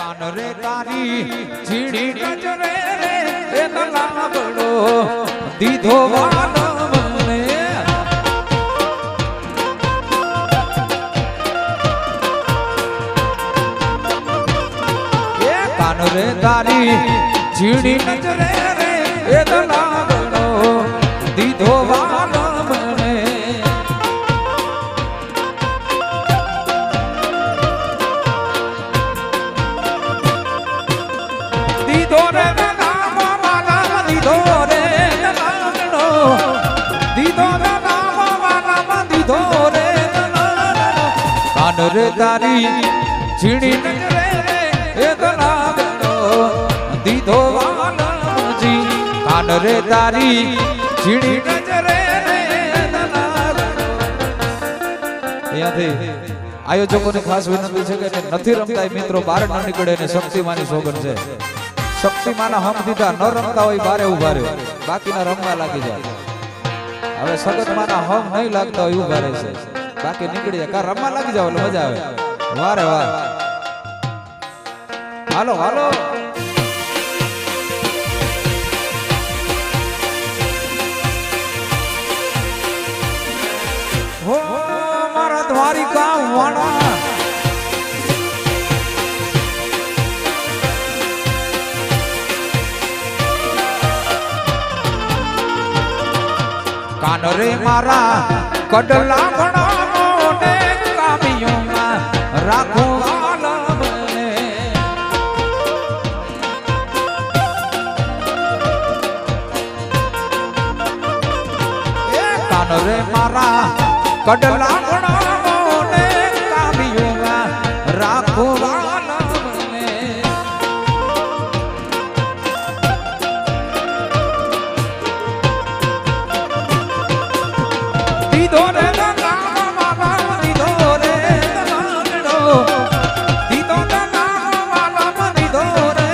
કાન રે તારી ઝીણી નજરે રે એ લાગડો દીધો વાલો મને એ કાન રે તારી ઝીણી નજરે રે એ લાગડો દીધો વાલો મને દીધો રે નામ વાલા દીધો રે લાગડો દીધો રે નામ વાલા દીધો રે કાન રે તારી ઝીણી નજરે રે એ લાગડો દીધો વાલજી કાન રે તારી ઝીણી નજરે રે અહીંયાથી આયોજકોને ખાસ વિનંતી છે કે નથી રમતા મિત્રો બહાર ન નીકળે ને શક્તિમાની સોગન છે શક્તિમાના હમ દીધા ન રમતા હોય બારે ઉભા રહે બાકીના રમવા લાગી જાય હવે સગતમાના હમ નહીં લાગતા હોય ઉભા રહે છે બાકી નીકળી જાય કા રમવા લાગી જાવ એટલે મજા આવે વારે વાર હાલો હાલો હો મારા દ્વારિકા વાળા કાન રે મારા કડલા ઘણા ને કામિયોમાં રાખો વાલા મને એ કાન રે મારા કડલા ઘણા ને કામિયોમાં રાખો વાલા મને દીધો રે નામ વાલા દીધો રે લાગડો દીધો રે નામ વાલા દીધો રે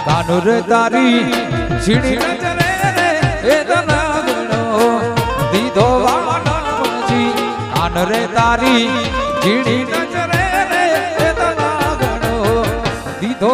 કાન રે તારી ઝીણી નજરે રે એ લાગડો દીધો વાલજી કાન રે તારી ઝીણી નજરે રે એ લાગડો દીધો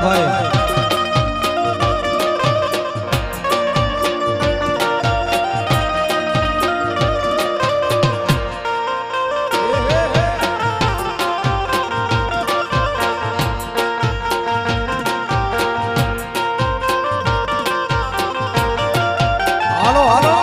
ભાઈ હાલો હાલો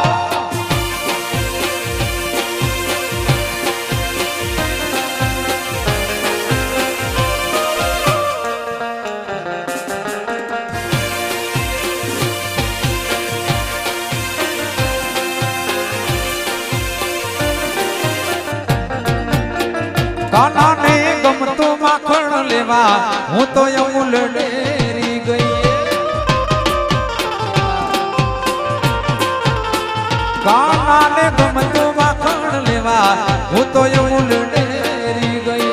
કાના ને ગમતો માખણ લેવા હું તો અમૂલ ડેરી ગઈ કાના ને ગમતો માખણ લેવા હું તો અમૂલ ડેરી ગઈ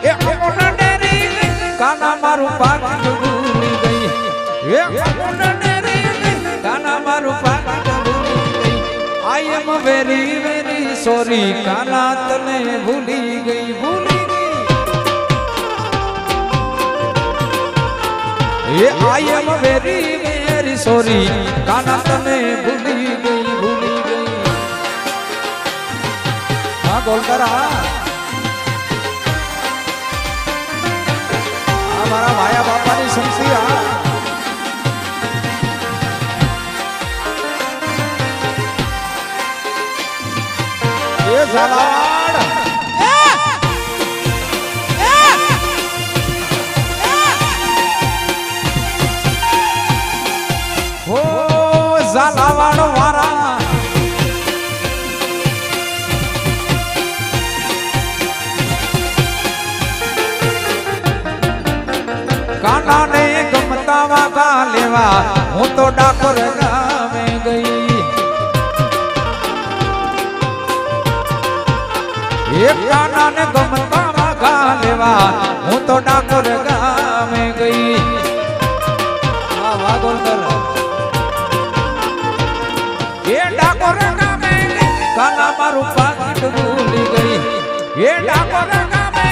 એ અમૂલ ડેરી કાના મારું પાક ભૂલી ગઈ એ અમૂલ ડેરી કાના મારું પાક I am very very sorry કાના તને ભૂલી ગઈ એ I am very very sorry કાના તને ભૂલી ગઈ હા ગોલકરા મારા માયા બાપાની શમશી એ ઝાલાવાડ હો ઝાલાવાડ વાળા લેવા હું તો ડાકોર ગામે ગઈ એક કાના ને ગમતા ઘા લેવા હું તો ડાકોર ગામે ગઈ એ ડાકોર ગામે કાના મારું પાકીટ ભૂલી ગઈ એ ડાકોર ગામે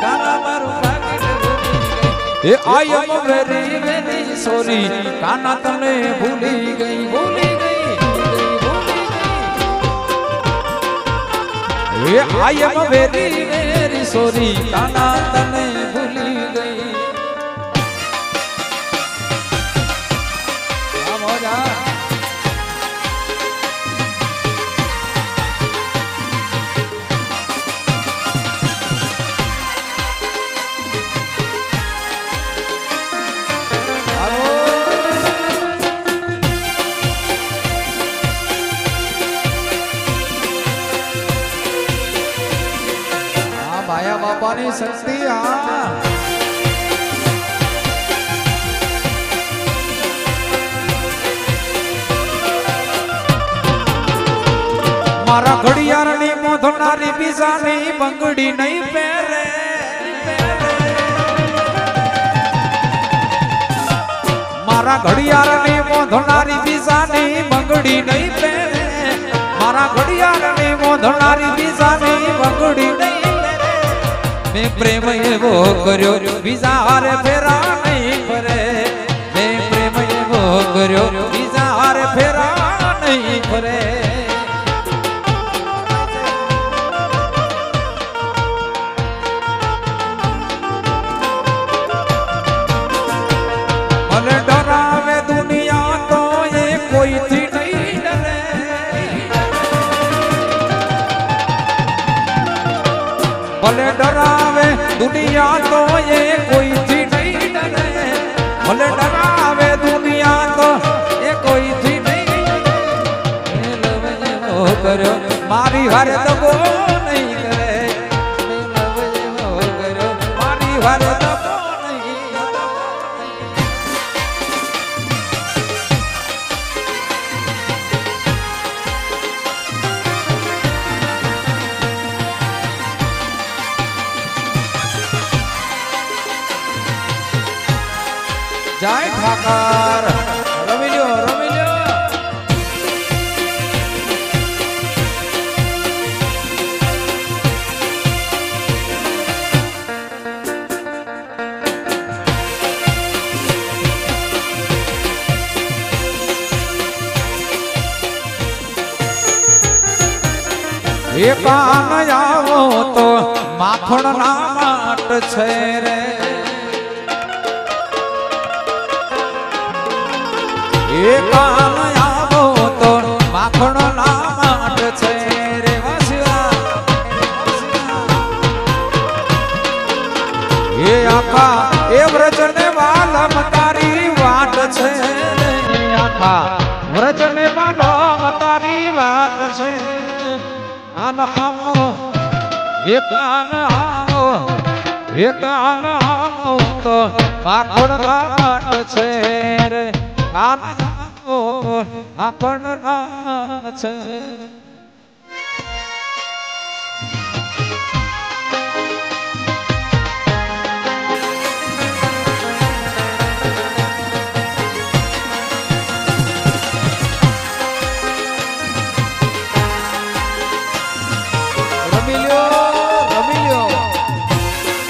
કાના મારું પાકીટ ભૂલી ગઈ એ આઈ એમ વેરી વેરી સોરી કાના તને ભૂલી ગઈ ભૂલી ગઈ એ આઈ એમ વેરી વેરી સોરી કાના તને ભૂલી ગઈ આમ હો જા माया बापा ने शक्ति मारा घड़ियार नी मोधनारी बीजानी बंगड़ी नहीं पहरे मारा घड़ियार नी मोधनारी बीजानी बंगड़ी नहीं पहरे मारा घड़ियार नी मोधनारी बीजानी बंगड़ी नहीं मैं प्रेम एवो कर्यो बीजा हारे फेरा नहीं फरे मैं प्रेम एवो कर्यो बीजा हारे फेरा नहीं फरे भले डरावे दुनिया तो ये कोई थी नहीं डरे भले डरावे दुनिया तो ये कोई थी नहीं डरे भले डरावे दुनिया तो ये कोई थी नहीं डरे करो मारी हर दबो नहीं करे करो मारी हर दबो नहीं जय ठाकर रमिलियो रमिलियो ये कान आवो तो माखण ना माट छे रे ये कान आवो तो माखण ना माट छे रे वासिया ये आखा ए व्रजने वालम तारी वाट छे रे आखा व्रजने वालम तारी वाट छे आना आओ ये कान आओ ये कान आओ तो माखण ना माट छे रे आपण नाच रमिलियो रमिलियो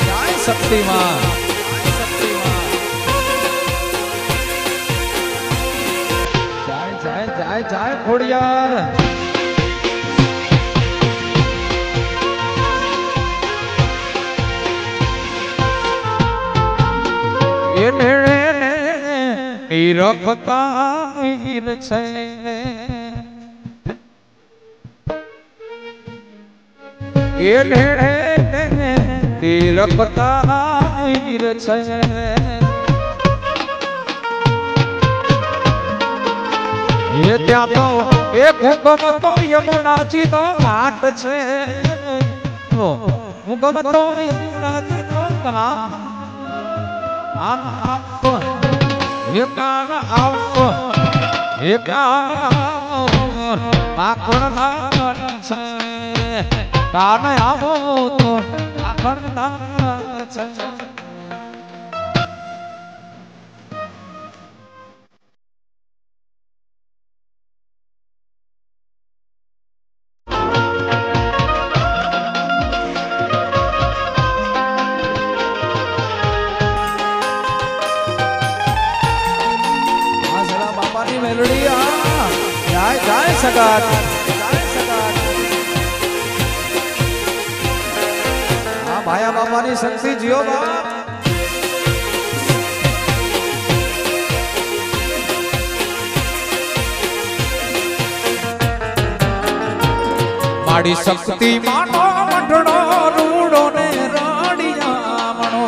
जय शक्तिमान जाए जाए खोड़ियार ये नेड़े निरखता हीर छे ये नेड़े निरखता हीर छे ये त्या तो एक हुकम तो यमुना जी तो घाट छे हुकम तो यमुना जी तो घाट सगात भाया बाबा नी शक्ति जियो बाप माड़ी शक्ति मानो मंडड़ो रूड़ो ने राड़िया मनो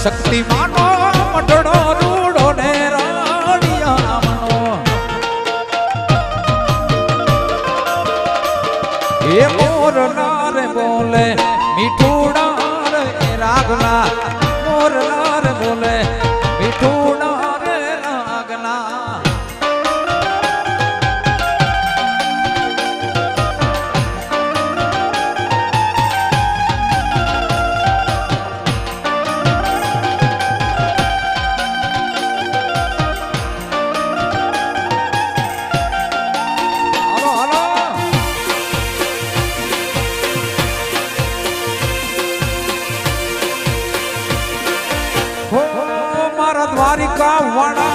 शक्ति मानो मंडड़ो रूड़ो ने राड़िया मनो ये मोर नार बोले मिठूड़ा रे रागना मोर नार बोले मिठूड़ा रे रागना द्वारिका वाणा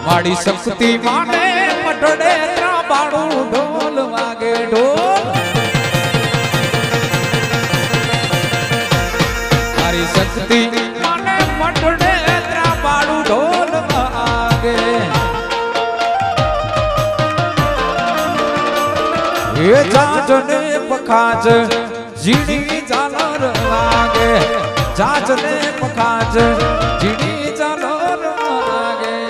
माड़ी शक्ति माने मटड़े बाड़ू ढोल वागे ढोल मारी शक्ति माने मटड़े बाड़ू ढोल वागे ये जाजने पखाज जीड़ी जालर लागे जाजने पखाज जीड़ी जालर लागे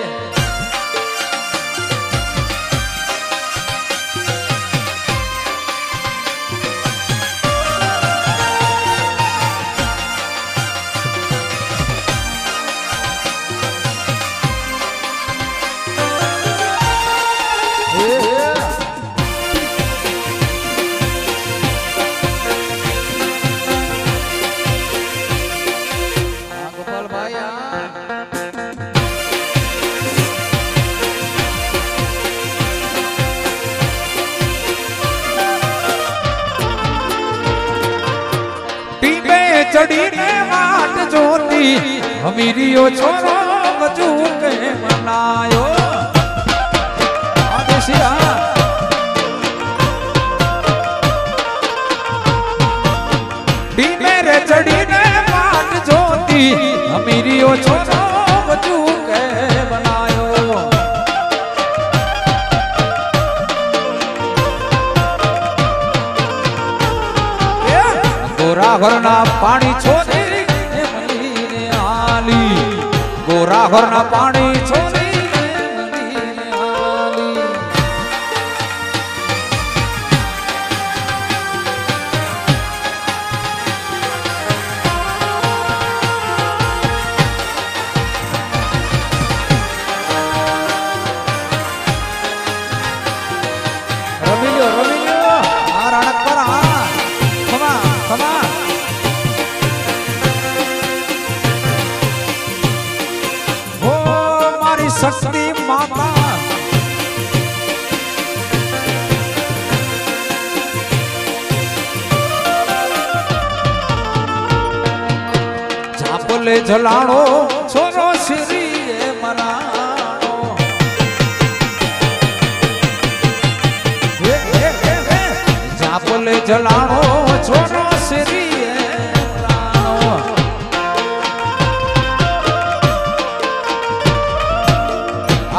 चढ़ी ने वाट जोती हमीरियो छोरो बजू के मनायो आदेशिया डी मेरे चढ़ी ने वाट जोती हमीरियो छोरो बजू के बनायो गोरा घरना पानी छोड़ी मनीने आली गोरा घरना पानी छोड़ी मनीने आली रमियो आ राणक पर आ खमा हो मारी शक्ति माता झापले झलाणो छोरो श्री मनाणो झापले झलाणो छोरो श्री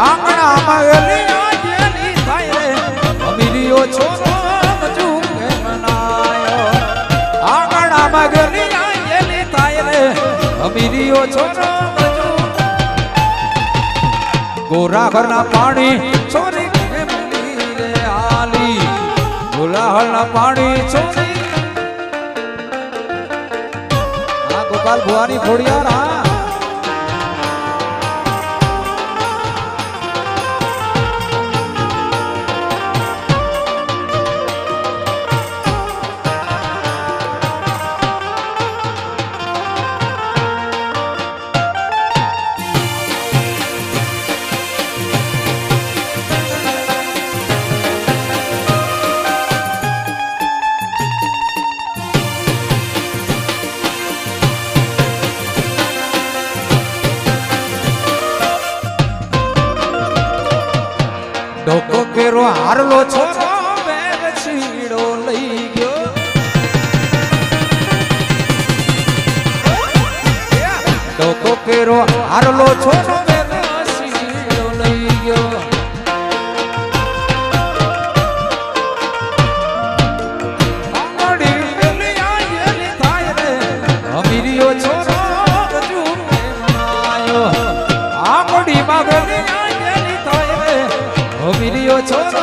आंगणा मगलिया जेली थाये अमीरियो छोरो बजू के मनायो आंगणा मगलिया जेली थाये अमीरियो छोरो बजू ગોરા ઘરના પાણી ચોરી રે આલી ગોલાહળના પાણી ચોરી આ ગોપાલ ભુવાની ખોડિયાર હા ડોકો કેરો હારલો છોરો બેગ છીડો લઈ ગયો ડોકો કેરો હારલો છોરો બેગ છીડો લઈ ગયો અંગડી પેલી આયલી થાય રે અમીરિયો છોરો ગજુ મનાયો આંગડી માગલી વીરિયો છોરો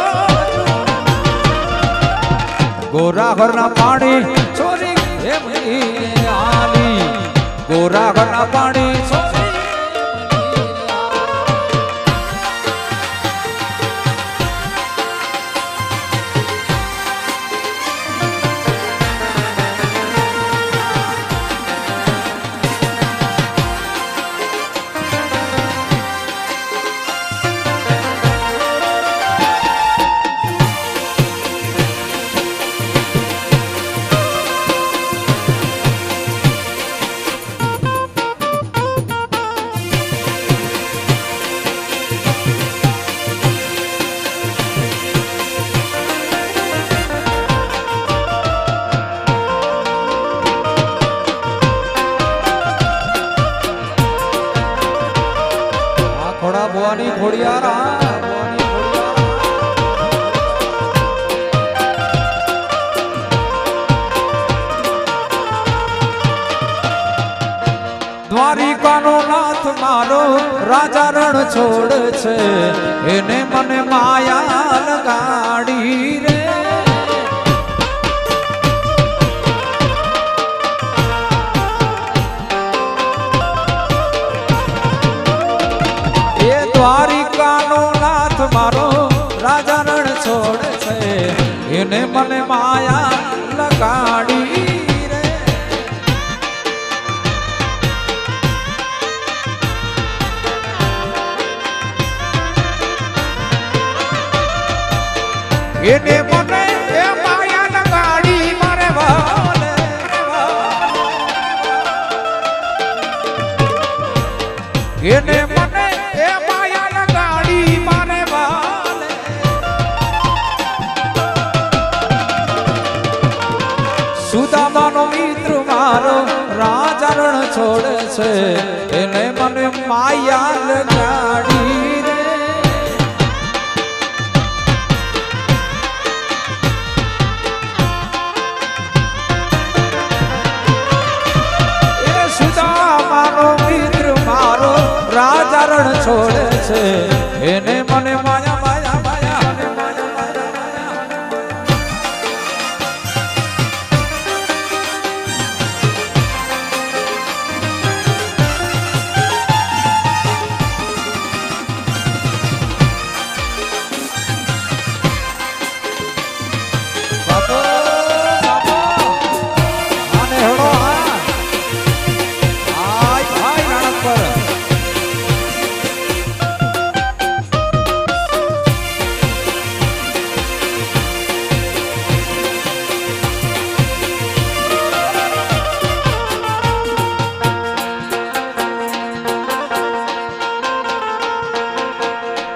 ગોરા ઘરના પાણી ચોરી એમ આલી ગોરા ઘરના પાણી ચોરી ભુવાની ખોડિયાર દ્વારિકાનો નાથ મારો રાજા રણ છોડ છે એને મને માયા લગાડી રે દ્વારિકાનો નાથ મારો રાજા રણ છોડ છે એને મને માયા લગાડી રે એને મને એ માયા લગાડી મારે વાલે એને મને એ સુદામાનો મિત્ર મારો રાજા રણ છોડ છે એને મને માયા લગાડી રે એ સુદામાનો મિત્ર મારો રાજા રણ છોડ છે એને મને માયા માયા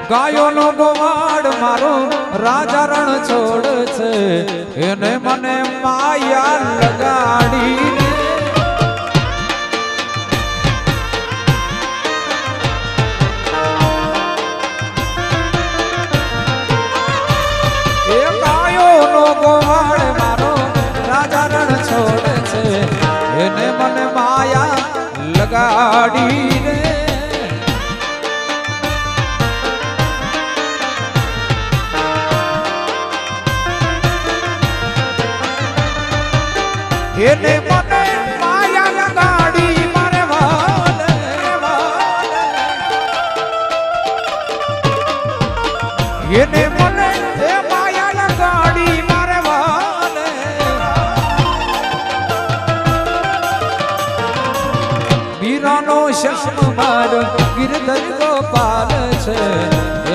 ગાયોનો ગોવાડ મારો રાજા રણ છોડ છે એને મને માયા લગાડી એ ગાયોનો ગોવાડ મારો રાજા રણ છોડ છે એને મને માયા લગાડી રે એને મને માયા લગાડી મારે વાલે એને મને એ માયા લગાડી મારે વાલે મીરાનો શ્યામ મારો ગિરધર ગોપાલ છે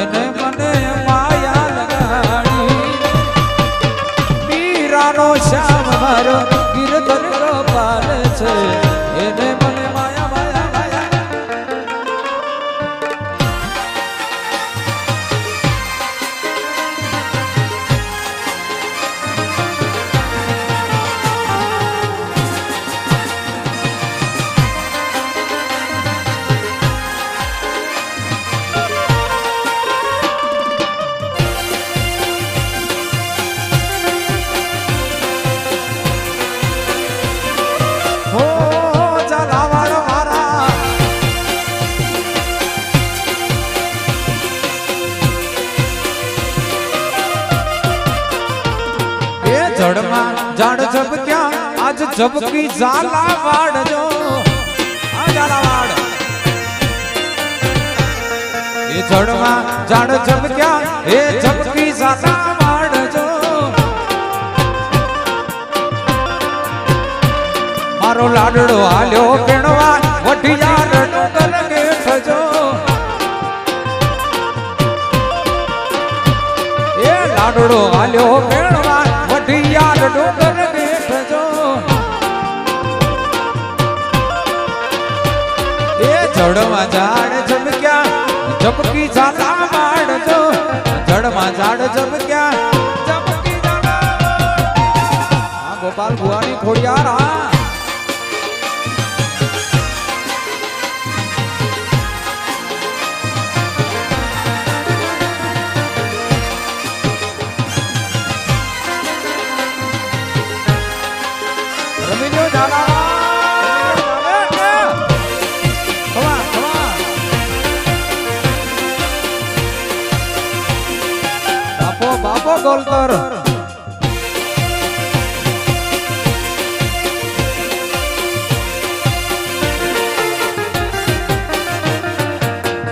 એને મને માયા લગાડી મીરાનો શ્યામ મારો ગિરધર ગોપાલ છે એને મને માયા માયા માયા जड़मा जाड़ जब क्या आज जब की जाला वाड़ जो जाला वाड़ ये जड़मा जाड़ जब क्या ये जब की जाला वाड़ जो मारो लाडड़ो आल्यो पेणवा वटिया डोंगर गेठ जो ये लाडड़ो आल्यो पेणवा वटिया डोंगर गेठ जो ये जड़मा जाड़ जब क्या जबकी जाला वाड़ जो जड़मा जाड़ जब क्या जबकी जाला गोपाल बुआनी खोड़ियार बापो गोलकर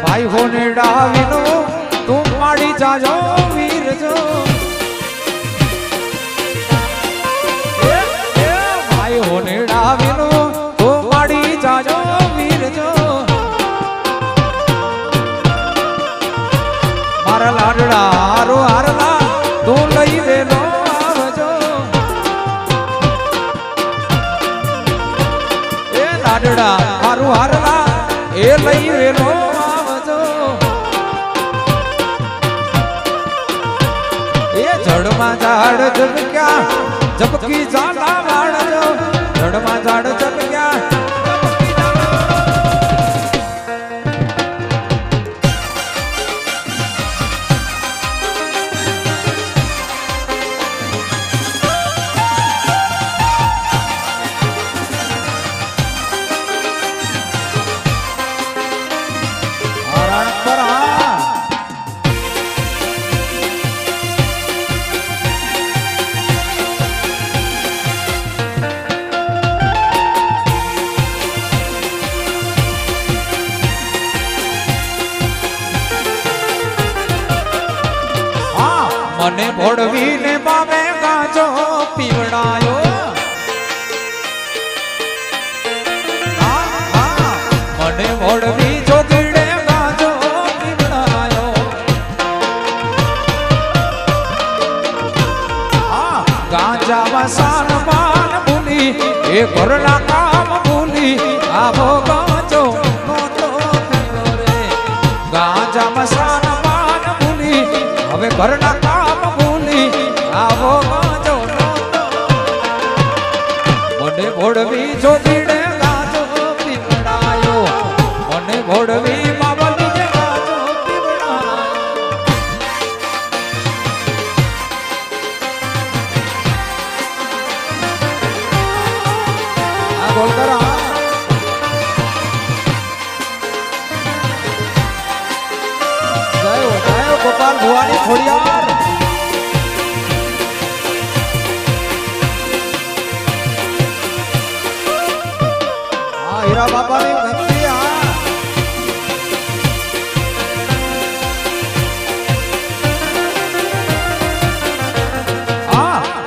भाई होने डाविनो तुम माड़ी जाजो वीर जो भाई होने डाविनो तुम माड़ी जाजो वीर जो मारा लाडड़ा हारो हारला तू लई वेलो आवजो ए लाडड़ा हारू हारला ए लई वेलो आवजो ए जड़मा जाड़ जब क्या जबकी जाला वाड़जो जड़मा जाड़ जब क्या मने भोड़वी ने बाबे गाजो पीवड़ायो मने भोड़वी जो गिड़े गाजो पीवड़ायो गांजा वसान मान भूली ये घरना काम भूली आवो गाजो नोतो रे गांजा वसान मान भूली हवे घरना आवो गाजो મને ભોળવી જો દીડે ગાજો પીવડાયો મને ભોળવી બાબા દીડે ગાજો પીવડાયો આ બોલ કરા જય ગોપાલ ભુવાની ખોડિયાર હીરા બાપાની ભક્તિ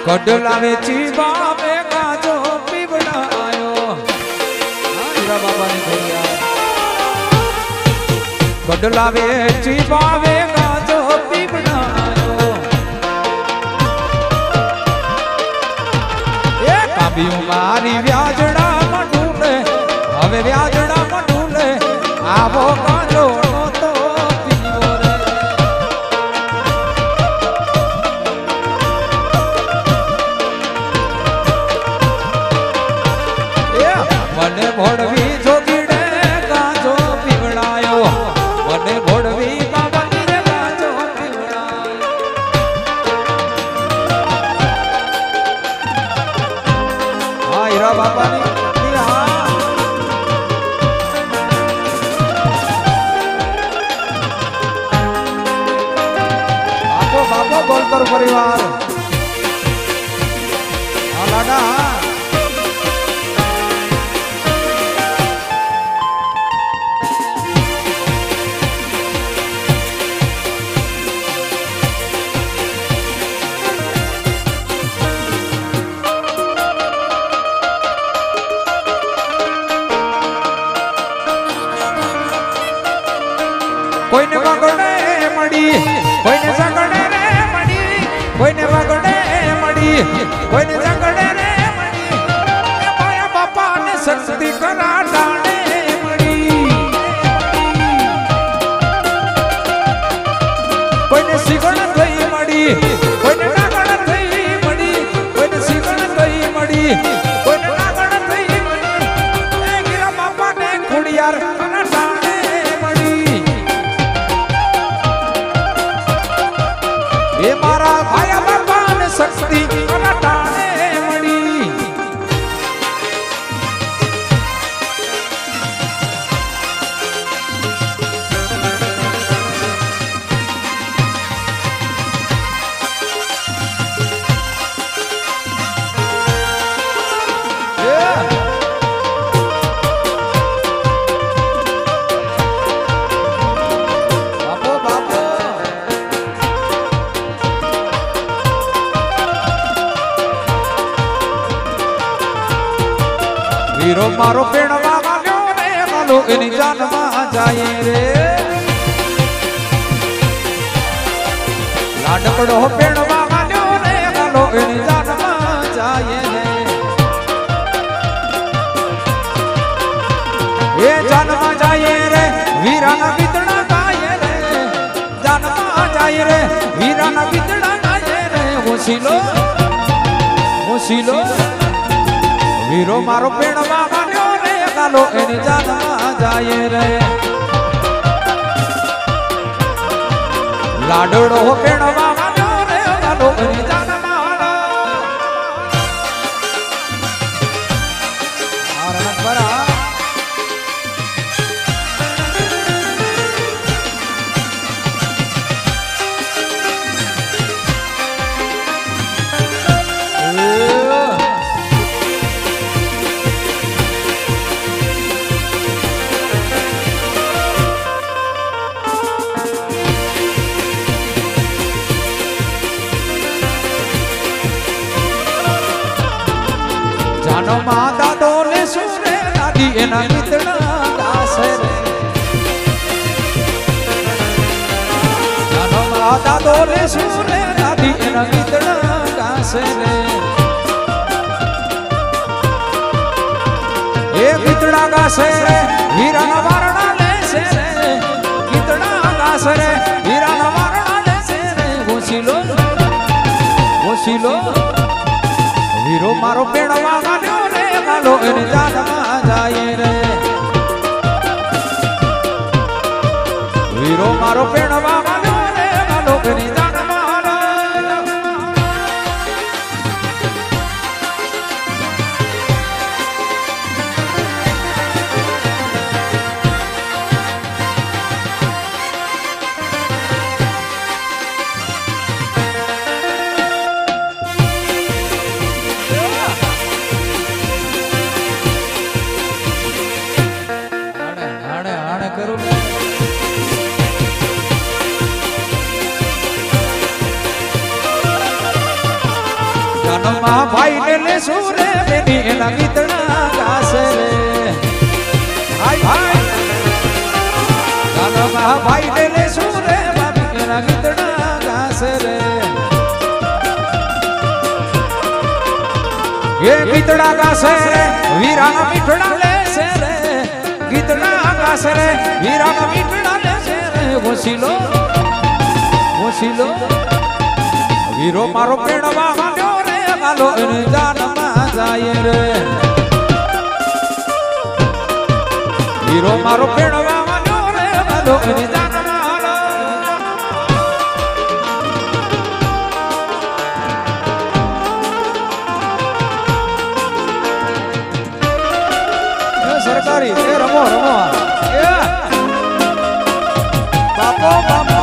કડલા વેચી બાપે કાજો પીવડાયો હીરા બાપાની ભક્તિ કડલા વેચી બાપે કાજો પીવડાયો એ કાબિયું મારી વ્યાજડા મડુલે હવે વ્યાજડા મડુલે આવો કાજો તો પીવો રે મને ભોળવી જોગીડે કાજો પીવડાયો મને ભોળવી બાબાની રે કાજો પીવડાયો હા હીરા બાપાની બાપો બાપો બોલતર પરિવાર હા લાડા કોઈને વગડે મળી કોઈને ઝગડે રે મળી કોઈને વગડે મળી કોઈને ઝગડે રે મળી મારા બાપાને શક્તિ કરાડાણે મળી કોઈને સિગણ થઈ મળી કોઈને નાગણ થઈ મળી કોઈને સિગણ થઈ મળી કોઈને નાગણ થઈ મળી એ ગીરા બાપાને ખુડિયાર કરાડાણે એ મારા ભાયા બાપાને શક્તિ કરાટાણે મળી વીરો મારો પેણવા વાલ્યો રે વાલો એની જાનમાં જાય રે લાડકડો પેણવા વાલ્યો રે વાલો એની જાનમાં જાય રે એ જાનમાં જાય રે વીરાના ગીતડા ગાય રે જાનમાં જાય રે વીરાના ગીતડા ગાય રે હોશીલો હોશીલો વીરો મારો પેણવા વાલ્યો રે ગાલો એની જાનમાં જાય રે લાડડો પેણવા વાલ્યો રે ગાલો એની જાનમાં આરણપરા માતા ડોલે સુરે દાદી એના ગીતડા ગાશે રે જાનો માતા ડોલે સુરે દાદી એના ગીતડા ગાશે રે એ ગીતડા ગાશે રે હીરાના વારણા લેશે રે ગીતડા ગાશે રે હીરાના વારણા લેશે રે હોશીલો હોશીલો વીરો મારો પેણવા વાલ્યો રે ગાલો એની જાનમાં જાય રે વીરો મારો પેણવા વાલ્યો રે ગાલો એની જાનમાં બેટી એના ગીતડા ગાશે રે ભાઈ ભાઈ ગાના ભાઈ ને લેશું રે ભાભી એના ગીતડા ગાશે રે એ ગીતડા ગાશે રે વીરા મીઠડા લેશે રે ગીતડા ગાશે રે વીરા મીઠડા લેશે રે વસીલો વીરો મારો પ્રેણવા માંડ્યો રે ગાલો એને જાનમાં જાય રે વીરો મારો પ્રેણવા માંડ્યો રે ગાલો એને જાનમાં સરકારી એ રમો રમો એ બાપો બાપો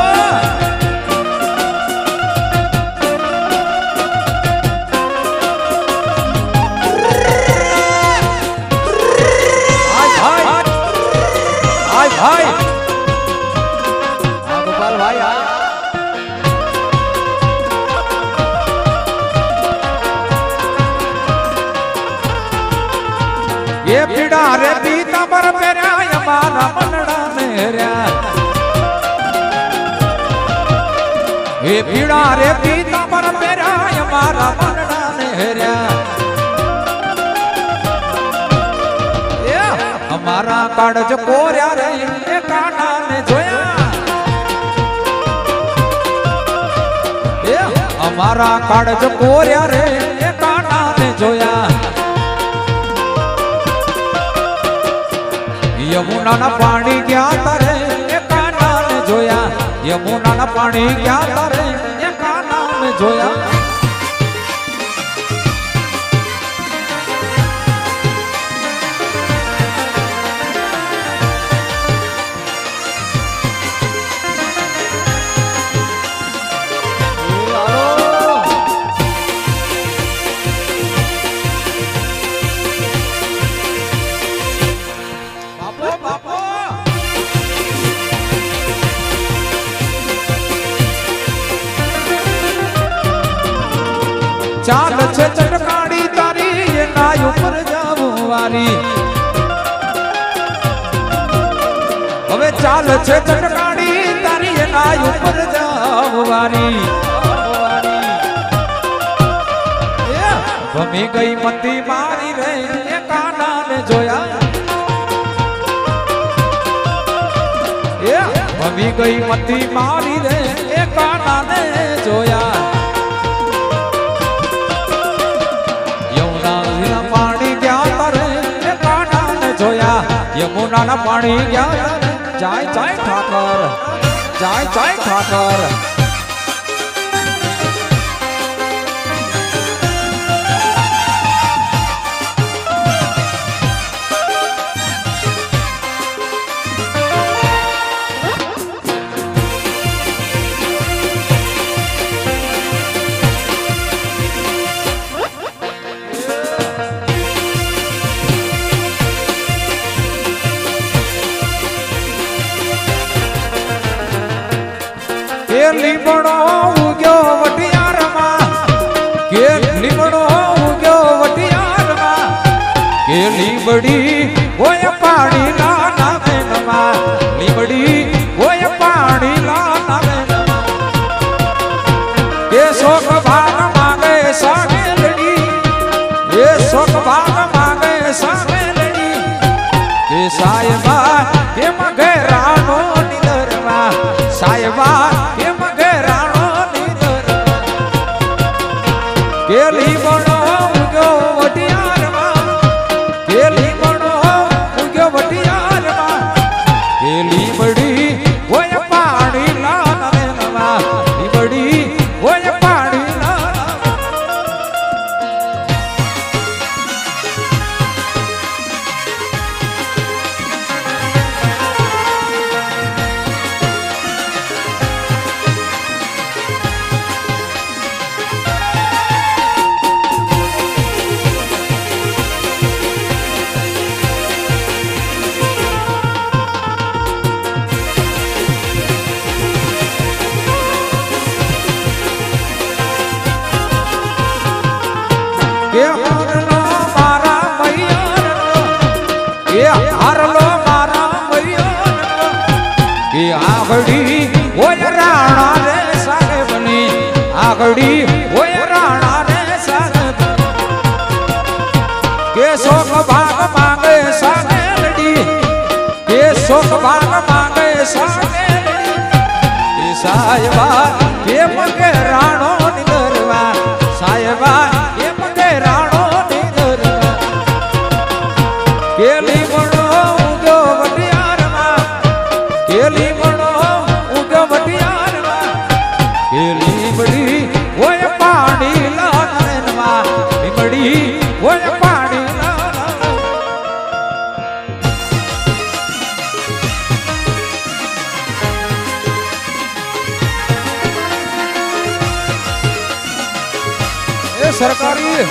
भाई गोपाल भाई आया ये पीड़ा रे पीता पर पेरा हमारा मनड़ा मेरा ये पीड़ा रे पीता पर पेरा हमारा मनड़ा मेरा हमारा कागज कोर्या रे ए काना ने जोया हमारा कागज कोर्या रे ए काना ने जोया यमुना ना पानी क्या तारे ए काना ने जोया यमुना ना पानी क्या तारे ए काना ने जोया चाल छे चटकाड़ी तारी ये नाय ऊपर जावू वारी हवे चाल छे चटकाड़ी तारी ये नाय ऊपर जावू वारी भमी गई मती मारी रे ये काना ने जोया भमी गई मती मारी रे ये काना ने जोया पानी क्या तारे काना ने जोया यमुना ना पानी क्या जाय जाय ठाकर जाय जाय ठाकर લીમડો ઉગ્યો વટિયારમાં કે લીમડો ઉગ્યો વટિયારમાં કે લીમડી હોય પાણી લાના વેનમાં લીમડી હોય પાણી લાના વેનમાં કે શોક ભાગ માંગે સામે લડી એ શોક ભાગ માંગે સામે લડી કે સાયબા કે મગે રાનો નિદરમાં સાયબા કેલી બણો ઉગ્યો વટિયારમાં કેલી બણો ઉગ્યો વટિયારમાં કેલી બડી હોય પાણી લાના વેનમાં લીમડી હોય પાણી લાના એ હારલો મારા મૈયો એ આગળી ઓય રાણા રે સાહેબની આગળી ઓય રાણા રે સાહેબ કે શોક ભાગ માંગે સાહેબડી કે શોક ભાગ માંગે સાહેબડી એ સાહેબા એ મગે રાણો નિદરવા સાહેબા એ મગે રાણો નિદરવા કેલી મણો ઉગો વટિયારમાં કેલી મણો ઉગો વટિયારમાં કેલી બડી ઓય પાણી લાનવા લીમડી ઓય પાણી એ સરકારી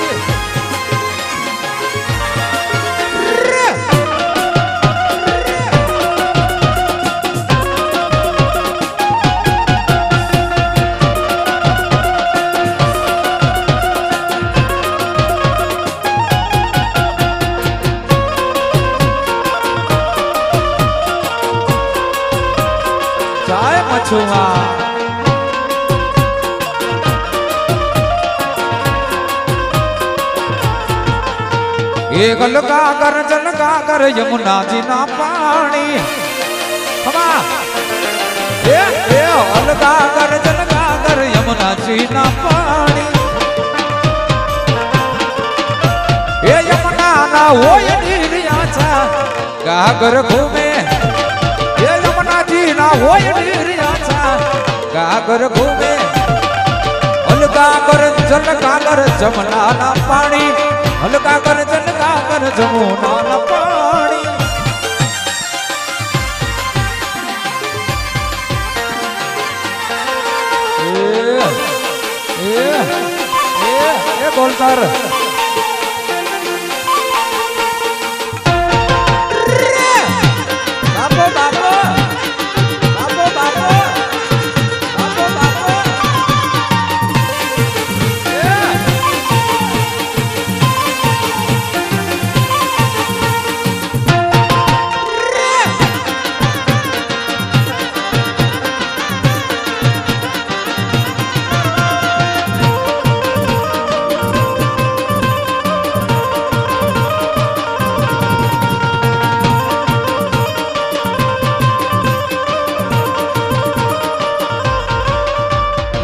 ચાય મછુઆ ये गलका कर जलका कर यमुना जी ना पानी हमा ये गलका कर जलका कर यमुना जी ना पानी ये यमुना ना हो ये नीरिया चा गागर घूमे ये यमुना जी ना हो ये नीरिया चा गागर घूमे गलका कर जलका कर यमुना ना पानी हल्का कर जलका कर जमुना ना पानी ए बोलतर बापो बापो बापो बापो बापो बापो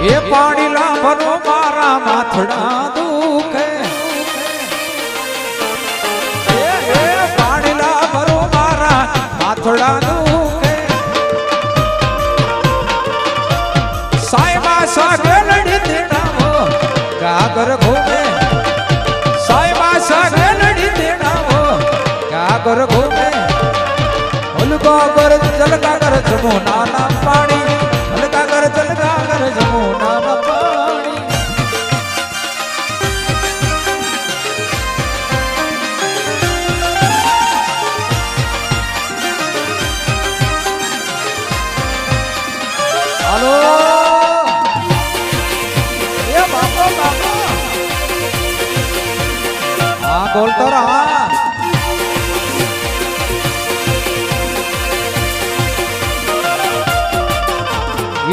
ये पानी ला भरो मारा माथड़ा दुखे ये पानी ला भरो मारा माथड़ा दुखे साहिबा सागे लड़ी देना वो गागर घूमे साहिबा सागे लड़ी देना वो गागर घूमे हल्का कर जलका कर जमुना ना पानी हल्का कर जलका कर जमुना ना पानी हेलो ये बापो बापो हाँ बोल तो रहा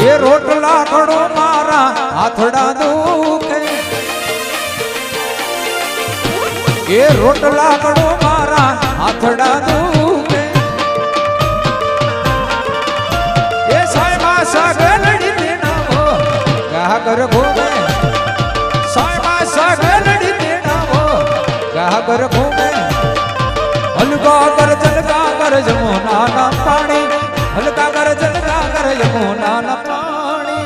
ये रोटला खड़ो मारा हाथड़ा दुखे ये रोटला खड़ो मारा हाथड़ा दुखे ये साहिबा सागे लड़ी देना वो गागर घूमे साहिबा सागे लड़ी देना वो गागर घूमे हल्का कर जलका कर जमुना ना पानी हल्का कर जलका कर यमुना ना पानी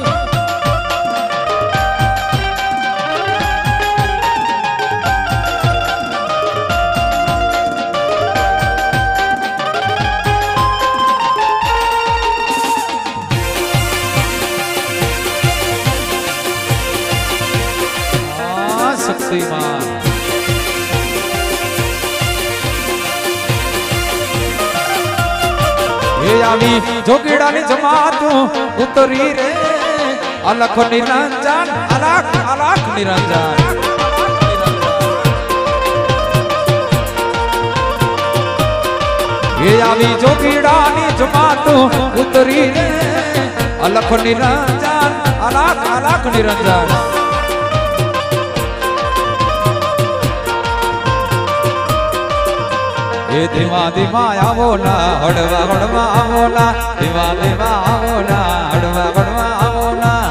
शक्तिमान ये आवी जोगीड़ा नी जमातू उतरी रे अलख निरंजन अलख अलख निरंजन એ આવી જોગીડાની જમાતું ઉતરી રે અલખ નિરંજન અલખ અલખ નિરંજન એ ધીમા ધીમા આવો ના હળવા હળવા આવો ના ધીમા ધીમા આવો ના હળવા હળવા આવો ના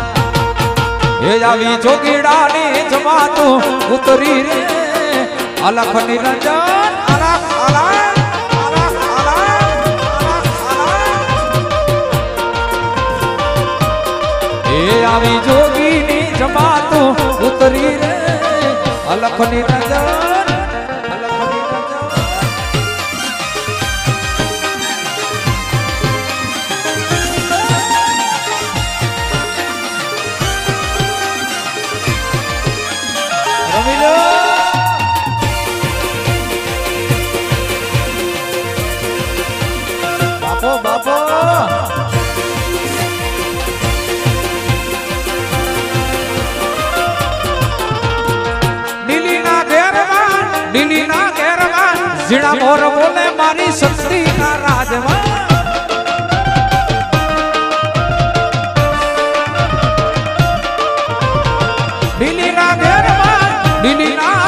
એ આવી જોગીડાની જમાતું ઉતરી રે અલખ નિરંજન અલખ અલખ આવી જોગીની જમાતું ઉતરી રે અલખ નિરંજન બાપો બાપો લીલીના ઘેરમાં ઝીણા મોર બોલે મારી શક્તિના રાજમાં લીલીના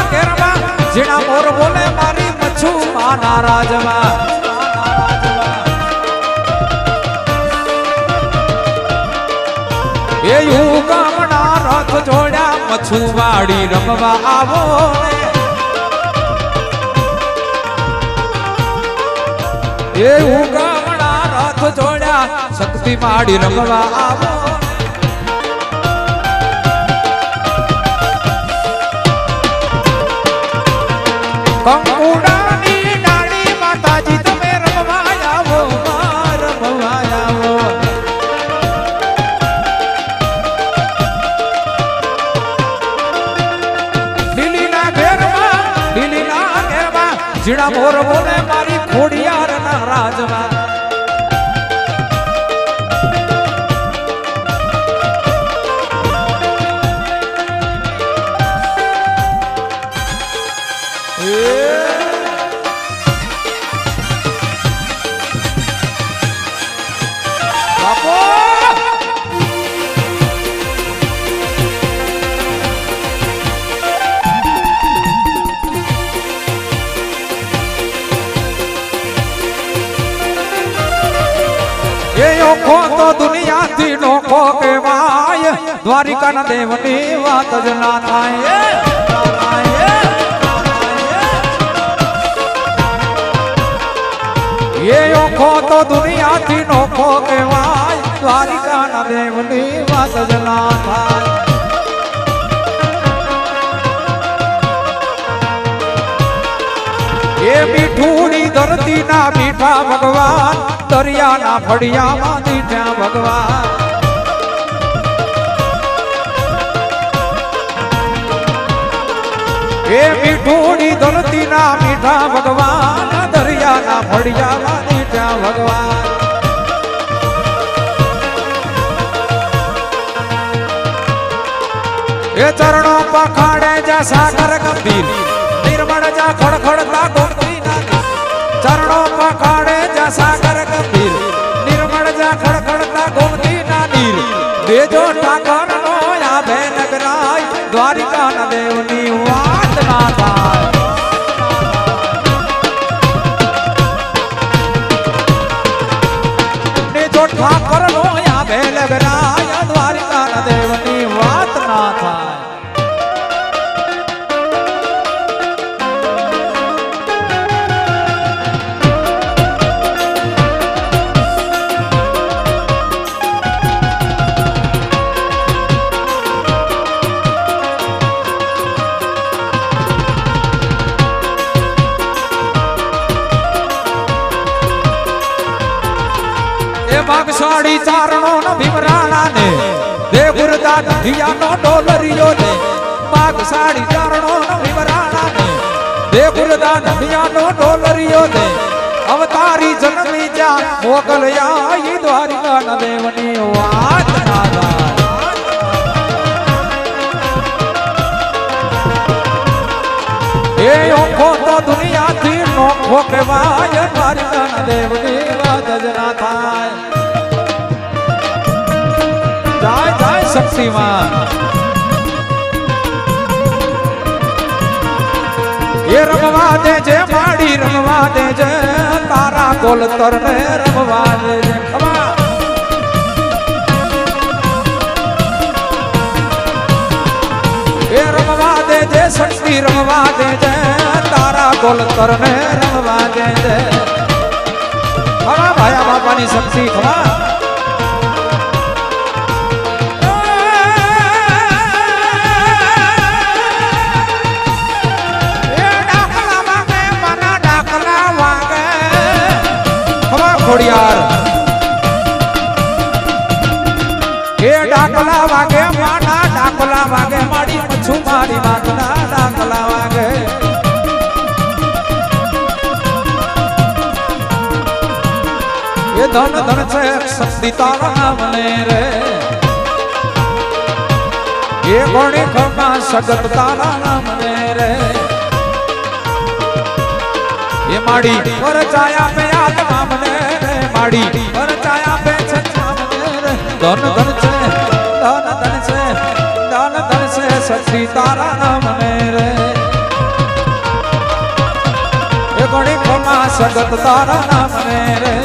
ઘેરમાં ઝીણા મોર બોલે મારી મચ્છુમાના રાજમાં એ યુગામના રથ જોડ્યા મચ્છુવાડી રમવા આવો એ ઉગામણા રથ જોડ્યા શક્તિ માડી રમવા આવો કંકુડાની ડાળી માતાજી તમે રમવા આવો રમવા આવો લીલીના ઘેરમાં ઝીણા મોર બોલે મારી ખોડિયારના રાજમાં બાપો ઓખો તો દુનિયાથી નોખો કહેવાય દ્વારિકાના દેવની વાત જ ના થાય એ ઓખો તો દુનિયાથી નોખો કહેવાય દ્વારિકાના દેવની વાત જ ના થાય એ મીઠુડી ધરતીના મીઠા ભગવાન દરિયાના ફળિયામાં દીઠા ભગવાન એ મીઠુડી ધરતીના મીઠા ભગવાન દરિયાના ફળિયામાં દીઠા ભગવાન એ ચરણો પખાડે જા સાગર ગંભીર નિર્મળ જા ખડખડતા ગોમતી નદી ચરણો પખાડે જા સાગર ગંભીર નિર્મળ જા ખડખડતા ગોમતી નદી દેજો ઠાકર નો આ ભેનગરાય દ્વારિકાના દેવની વાત ના થાય દેજો ઠાકર નો આ ભેનગરાય દ્વારિકાના દેવની વાત ના થાય ભાગશાળી ચારણો નો ભીમરાણા ને દેવગુરદા ઢિયાનો ડોલરિયો ને ભાગશાળી ચારણો નો ભીમરાણા ને દેવગુરદા ઢિયાનો ડોલરિયો ને અવતારી જન્મી જા મોગલયા ઈ દ્વારિકાના દેવની વાત ના થાય એ ઓખો તો દુનિયાથી નો ठोके वाय मारी गण देवनी वाद जना थाय जाय जाय शक्तिमान ये रमवा दे जे माड़ी रमवा दे जे तारा कोल तरने रमवा दे जे खमा ये रमवा दे जे शक्ति रमवा दे जे तारा कोल तरने रमवा दे जे खमा भाया बापा नी शक्ति खमा खोड़ियार ये डाकला वागे माना डाकला वागे माड़ी मच्छू मारी माना डाकला वागे ये धन धन से शक्ति तारा नाम रे ये गोणी खमा सगत तारा नाम रे ये माड़ी पर चाया पे आत्मा मने माड़ी पर चाया पे छछा मने धन धन से शक्ति तारा नाम रे ये गोणी खमा सगत तारा नाम रे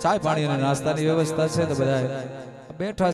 चाय पानी नास्ता की व्यवस्था है तो बधाई बैठा